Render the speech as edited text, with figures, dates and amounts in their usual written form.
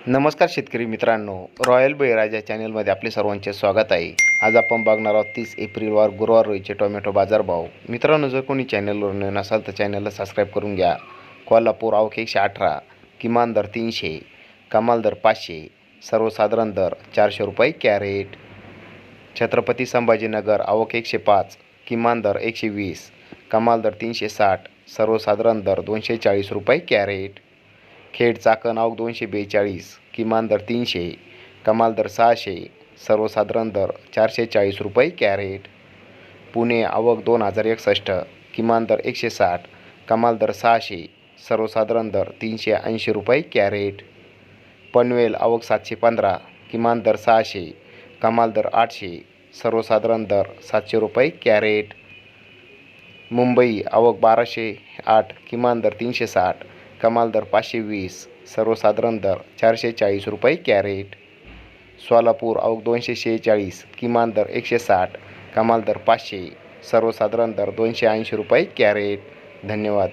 नमस्कार शेतकरी मित्रांनो, रॉयल बळीराजा चॅनलमध्ये आपले सर्वांचे स्वागत आहे. आज आपण बघणार आहोत 30 एप्रिलवर गुरुवार रोजीचे टोमॅटो बाजारभाव. मित्रांनो, जर कोणी चॅनलवर नवीन असाल तर चॅनलला सबस्क्राईब करून घ्या. कोल्हापूर आवक 118, किमान दर 300, कमाल दर 500, सर्वसाधारण दर 400 रुपये कॅरेट. छत्रपती संभाजीनगर आवक 105, किमान दर 120, कमाल दर 360, सर्वसाधारण दर 240 रुपये कॅरेट. खेड चाकण आवक 242, किमान दर 300, कमाल दर 600, सर्वसाधारण दर 440 रुपये कॅरेट. पुणे आवक 2061, किमान दर 160, कमाल दर 600, सर्वसाधारण दर 380 रुपये कॅरेट. पनवेल आवक 715, किमान दर 600, कमाल दर 800, सर्वसाधारण दर 700 रुपये कॅरेट. मुंबई आवक 1208, किमान दर 360, कमाल दर 520, सर्वसाधारण दर 440 रुपये कॅरेट. सोलापूर आवक 246, किमान दर 160, कमाल दर 500, सर्वसाधारण दर 280 रुपये कॅरेट. धन्यवाद.